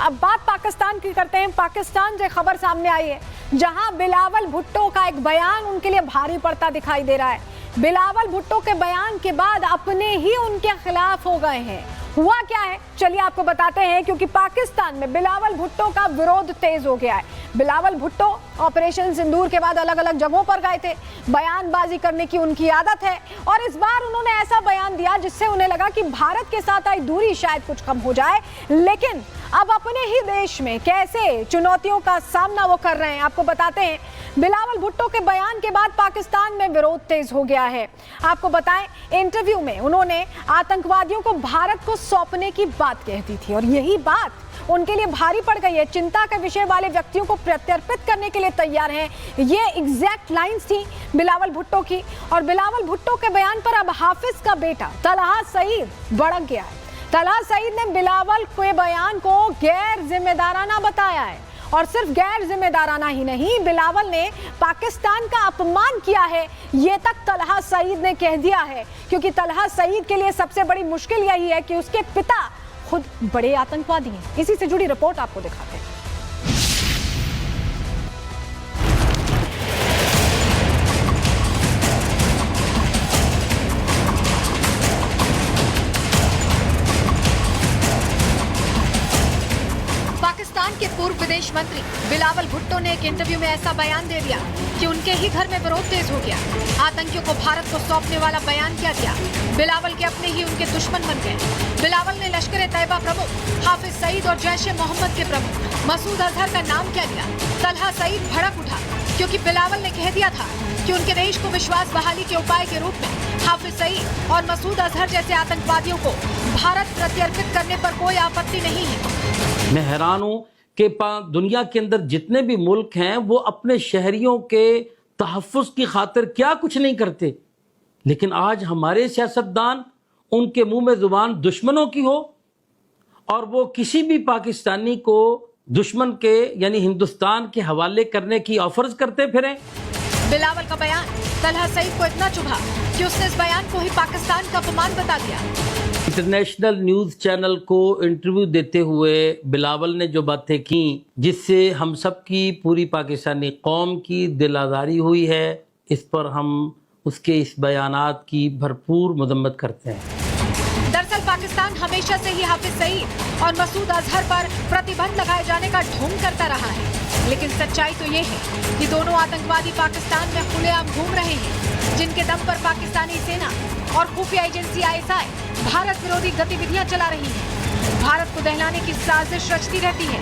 अब बात पाकिस्तान की करते हैं। पाकिस्तान से खबर सामने आई है जहां बिलावल भुट्टो का एक बयान उनके लिए भारी पड़ता दिखाई दे रहा है। बिलावल भुट्टो के बयान के बाद अपने ही उनके खिलाफ हो गए हैं। हुआ क्या है चलिए आपको बताते हैं, क्योंकि पाकिस्तान में बिलावल भुट्टो का विरोध तेज हो गया है। बिलावल भुट्टो ऑपरेशन सिंदूर के बाद अलग अलग जगहों पर गए थे, बयानबाजी करने की उनकी आदत है और इस बार उन्होंने ऐसा बयान दिया जिससे उन्हें लगा कि भारत के साथ आई दूरी शायद कुछ कम हो जाए। लेकिन अब अपने ही देश में कैसे चुनौतियों का सामना वो कर रहे हैं आपको बताते हैं। बिलावल भुट्टो के बयान के बाद पाकिस्तान में विरोध तेज हो गया है। आपको बताएं, इंटरव्यू में उन्होंने आतंकवादियों को भारत को सौंपने की बात कह दी थी और यही बात उनके लिए भारी पड़ गई है। चिंता के विषय वाले व्यक्तियों को प्रत्यर्पित करने के लिए तैयार हैं, ये एग्जैक्ट लाइंस थी बिलावल भुट्टो की। और बिलावल भुट्टो के बयान पर अब हाफिज का बेटा तलहा सईद भड़क गया है। तलहा सईद ने बिलावल के बयान को गैर जिम्मेदाराना बताया है और सिर्फ गैर जिम्मेदाराना ही नहीं, बिलावल ने पाकिस्तान का अपमान किया है ये तक तलहा सईद ने कह दिया है। क्योंकि तलहा सईद के लिए सबसे बड़ी मुश्किल यही है कि उसके पिता खुद बड़े आतंकवादी हैं। इसी से जुड़ी रिपोर्ट आपको दिखाते हैं। पाकिस्तान के पूर्व विदेश मंत्री बिलावल भुट्टो ने एक इंटरव्यू में ऐसा बयान दे दिया कि उनके ही घर में विरोध तेज हो गया। आतंकियों को भारत को सौंपने वाला बयान क्या दिया, बिलावल के अपने ही उनके दुश्मन बन गए। बिलावल ने लश्कर तैयबा प्रमुख हाफिज सईद और जैश मोहम्मद के प्रमुख मसूद अजहर का नाम क्या लिया। तलहा सईद भड़क उठा क्योंकि बिलावल ने कह दिया था कि उनके देश को विश्वास बहाली के उपाय के रूप में हाफिज सईद और मसूद अजहर जैसे आतंकवादियों को भारत प्रत्यर्पित करने पर कोई आपत्ति नहीं है। मैं हैरान हूं कि दुनिया के अंदर जितने भी मुल्क हैं वो अपने शहरियों के तहफ़्फ़ुज़ की खातिर क्या कुछ नहीं करते, लेकिन आज हमारे सियासतदान उनके मुंह में जुबान दुश्मनों की हो और वो किसी भी पाकिस्तानी को दुश्मन के यानी हिंदुस्तान के हवाले करने की ऑफर्स करते फिरें। बिलावल का बयान तलहा सईद को इतना चुभा कि उसने इस बयान को ही पाकिस्तान का अपमान बता दिया। इंटरनेशनल न्यूज़ चैनल को इंटरव्यू देते हुए बिलावल ने जो बातें की जिससे हम सब की पूरी पाकिस्तानी कौम की दिल आज़ारी हुई है, इस पर हम उसके इस बयानात की भरपूर मजम्मत करते हैं। दरअसल पाकिस्तान हमेशा से ही हाफिज सईद और मसूद अजहर पर प्रतिबंध लगाए जाने का ढोंग करता रहा है, लेकिन सच्चाई तो ये है कि दोनों आतंकवादी पाकिस्तान में खुलेआम घूम रहे हैं, जिनके दम पर पाकिस्तानी सेना और खुफिया एजेंसी ISI भारत विरोधी गतिविधियां चला रही है, भारत को दहलाने की साजिश रचती रहती है।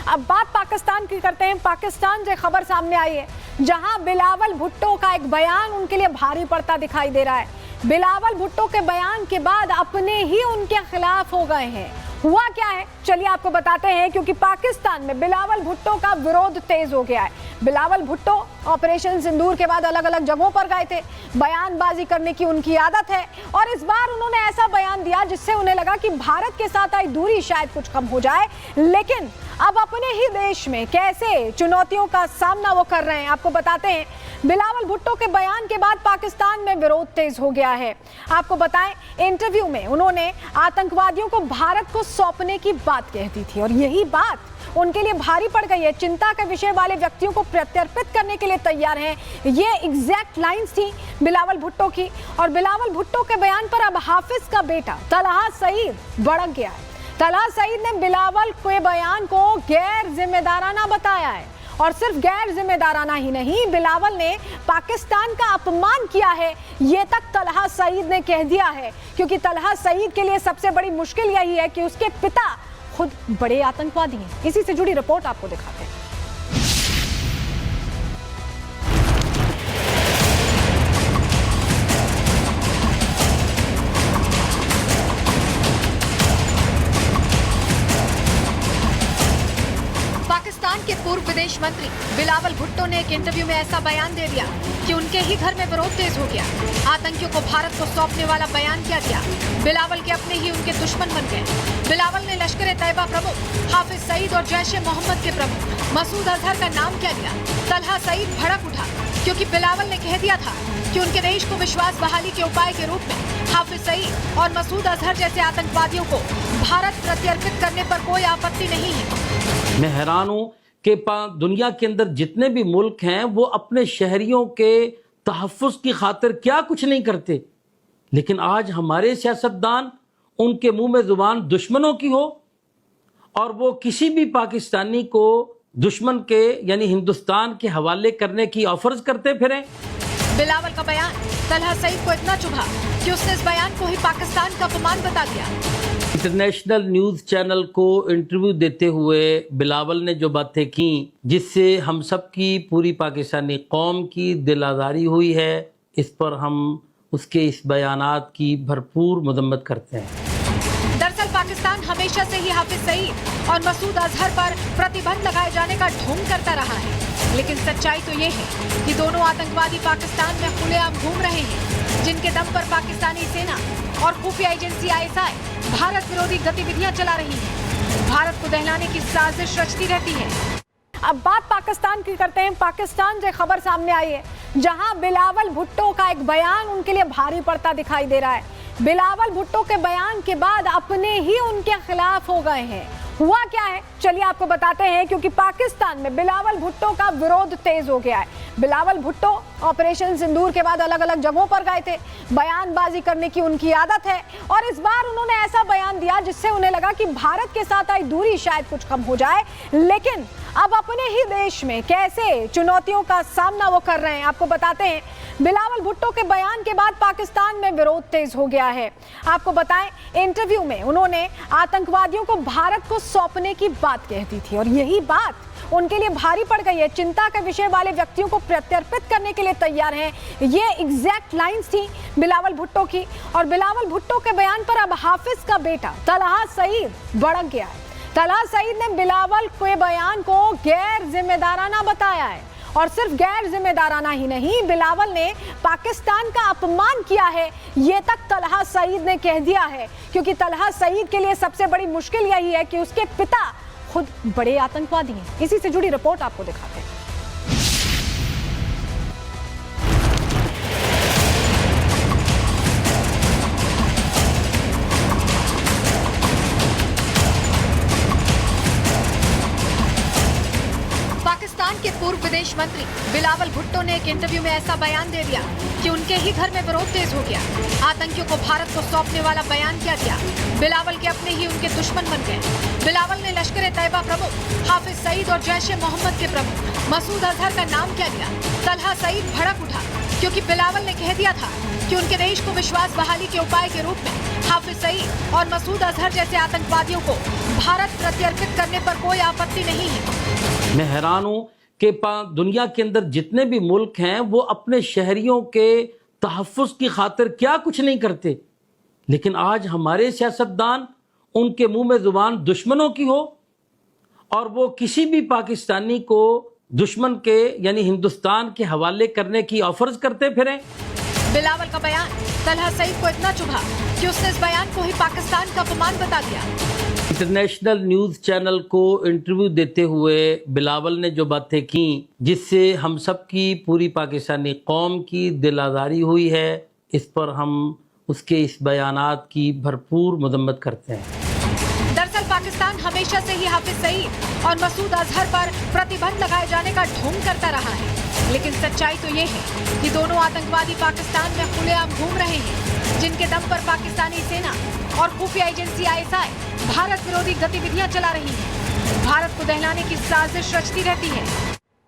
अब बात पाकिस्तान की करते हैं। पाकिस्तान से खबर सामने आई है जहां बिलावल भुट्टो का एक बयान उनके लिए भारी पड़ता दिखाई दे रहा है। बिलावल भुट्टो के बयान के बाद अपने ही उनके खिलाफ हो गए हैं। हुआ क्या है चलिए आपको बताते हैं, क्योंकि पाकिस्तान में बिलावल भुट्टो का विरोध तेज हो गया है। बिलावल भुट्टो ऑपरेशन सिंदूर के बाद अलग अलग जगहों पर गए थे, बयानबाजी करने की उनकी आदत है और इस बार उन्होंने ऐसा बयान दिया जिससे उन्हें लगा कि भारत के साथ आई दूरी शायद कुछ कम हो जाए। लेकिन अब अपने ही देश में कैसे चुनौतियों का सामना वो कर रहे हैं आपको बताते हैं। बिलावल भुट्टो के बयान के बाद पाकिस्तान में विरोध तेज हो गया है। आपको बताएं, इंटरव्यू में उन्होंने आतंकवादियों को भारत को सौंपने की बात कह दी थी और यही बात उनके लिए भारी पड़ गई है। चिंता के विषय वाले व्यक्तियों को प्रत्यर्पित करने के लिए तैयार हैं, ये एग्जैक्ट लाइंस थी बिलावल भुट्टो की। और बिलावल भुट्टो के बयान पर अब हाफिज का बेटा तलहा सईद भड़क गया है। तलहा सईद ने बिलावल के बयान को गैर जिम्मेदाराना बताया है और सिर्फ गैर जिम्मेदाराना ही नहीं, बिलावल ने पाकिस्तान का अपमान किया है ये तक तलहा सईद ने कह दिया है। क्योंकि तलहा सईद के लिए सबसे बड़ी मुश्किल यही है कि उसके पिता खुद बड़े आतंकवादी हैं। इसी से जुड़ी रिपोर्ट आपको दिखाते हैं। पाकिस्तान के पूर्व विदेश मंत्री बिलावल भुट्टो ने एक इंटरव्यू में ऐसा बयान दे दिया कि उनके ही घर में विरोध तेज हो गया। आतंकियों को भारत को सौंपने वाला बयान क्या दिया, बिलावल के अपने ही उनके दुश्मन बन गए। बिलावल ने लश्कर तैयबा प्रमुख हाफिज सईद और जैश मोहम्मद के प्रमुख मसूद अजहर का नाम क्या लिया। तलहा सईद भड़क उठा क्योंकि बिलावल ने कह दिया था कि उनके देश को विश्वास बहाली के उपाय के रूप में हाफिज सईद और मसूद अजहर जैसे आतंकवादियों को भारत प्रत्यर्पित करने पर कोई आपत्ति नहीं है। मैं हैरान हूं कि दुनिया के अंदर जितने भी मुल्क हैं वो अपने शहरियों के तहफ़्फ़ुज़ की खातिर क्या कुछ नहीं करते, लेकिन आज हमारे सियासतदान उनके मुंह में जुबान दुश्मनों की हो और वो किसी भी पाकिस्तानी को दुश्मन के यानी हिंदुस्तान के हवाले करने की ऑफर्स करते फिरें। बिलावल का बयान तलहा सईद को इतना चुभा कि उसने इस बयान को ही पाकिस्तान का अपमान बता दिया। इंटरनेशनल न्यूज़ चैनल को इंटरव्यू देते हुए बिलावल ने जो बातें की जिससे हम सब की पूरी पाकिस्तानी कौम की दिल आज़ारी हुई है, इस पर हम उसके इस बयानात की भरपूर मजम्मत करते हैं। दरअसल पाकिस्तान हमेशा से ही हाफिज सईद और मसूद अजहर पर प्रतिबंध लगाए जाने का ढोंग करता रहा है, लेकिन सच्चाई तो ये है कि दोनों आतंकवादी पाकिस्तान में खुलेआम घूम रहे हैं, जिनके दम पर पाकिस्तानी सेना और खुफिया एजेंसी ISI भारत विरोधी गतिविधियां चला रही है, भारत को दहलाने की साजिश रचती रहती है। अब बात पाकिस्तान की करते हैं। पाकिस्तान से खबर सामने आई है जहां बिलावल भुट्टो का एक बयान उनके लिए भारी पड़ता दिखाई दे रहा है। बिलावल भुट्टो के बयान के बाद अपने ही उनके खिलाफ हो गए हैं। हुआ क्या है चलिए आपको बताते हैं, क्योंकि पाकिस्तान में बिलावल भुट्टो का विरोध तेज हो गया है। बिलावल भुट्टो ऑपरेशन सिंदूर के बाद अलग अलग जगहों पर गए थे, बयानबाजी करने की उनकी आदत है और इस बार उन्होंने ऐसा बयान दिया जिससे उन्हें लगा कि भारत के साथ आई दूरी शायद कुछ कम हो जाए, लेकिन अब अपने ही देश में कैसे चुनौतियों का सामना वो कर रहे हैं आपको बताते हैं। बिलावल भुट्टो के बयान के बाद पाकिस्तान में विरोध तेज हो गया है। आपको बताएं, इंटरव्यू में उन्होंने आतंकवादियों को भारत को सौंपने की बात कह दी थी और यही बात उनके लिए भारी पड़ गई है। चिंता के विषय वाले व्यक्तियों को प्रत्यर्पित करने के लिए तैयार हैं, ये एग्जैक्ट लाइंस थी बिलावल भुट्टो की। और बिलावल भुट्टो के बयान पर अब हाफिज का बेटा तलहा सईद भड़क गया है। तलहा सईद ने बिलावल के बयान को गैर जिम्मेदाराना बताया है और सिर्फ गैर जिम्मेदाराना ही नहीं, बिलावल ने पाकिस्तान का अपमान किया है ये तक तलहा सईद ने कह दिया है, क्योंकि तलहा सईद के लिए सबसे बड़ी मुश्किल यही है कि उसके पिता खुद बड़े आतंकवादी हैं। इसी से जुड़ी रिपोर्ट आपको दिखाते हैं। पाकिस्तान के पूर्व विदेश मंत्री बिलावल भुट्टो ने एक इंटरव्यू में ऐसा बयान दे दिया कि उनके ही घर में विरोध तेज हो गया। आतंकियों को भारत को सौंपने वाला बयान किया गया। बिलावल के अपने ही उनके दुश्मन बन गए। बिलावल ने लश्कर-ए-तैयबा प्रमुख हाफिज सईद और जैश-ए-मोहम्मद के प्रमुख मसूद अजहर का नाम क्या लिया। तलहा सईद भड़क उठा क्योंकि बिलावल ने कह दिया था कि उनके देश को विश्वास बहाली के उपाय के रूप में हाफिज सईद और मसूद अजहर जैसे आतंकवादियों को भारत प्रत्यर्पित करने पर कोई आपत्ति नहीं है। मैं हैरान हूं कि दुनिया के अंदर जितने भी मुल्क हैं वो अपने शहरियों के तहफ़्फ़ुज़ की खातिर क्या कुछ नहीं करते, लेकिन आज हमारे सियासतदान उनके मुंह में जुबान दुश्मनों की हो और वो किसी भी पाकिस्तानी को दुश्मन के यानी हिंदुस्तान के हवाले करने की ऑफर्स करते फिरें। बिलावल का बयान तलहा सईद को इतना चुभा कि उसने इस बयान को ही पाकिस्तान का अपमान बता दिया। इंटरनेशनल न्यूज़ चैनल को इंटरव्यू देते हुए बिलावल ने जो बातें की जिससे हम सब की पूरी पाकिस्तानी कौम की दिल आज़ारी हुई है, इस पर हम उसके इस बयानात की भरपूर मजम्मत करते हैं। दरअसल पाकिस्तान हमेशा से ही हाफिज सईद और मसूद अजहर पर प्रतिबंध लगाए जाने का ढोंग करता रहा है, लेकिन सच्चाई तो ये है कि दोनों आतंकवादी पाकिस्तान में खुलेआम घूम रहे हैं, जिनके दम पर पाकिस्तानी सेना और खुफिया एजेंसी ISI भारत विरोधी गतिविधियां चला रही है, भारत को दहलाने की साजिश रचती रहती है।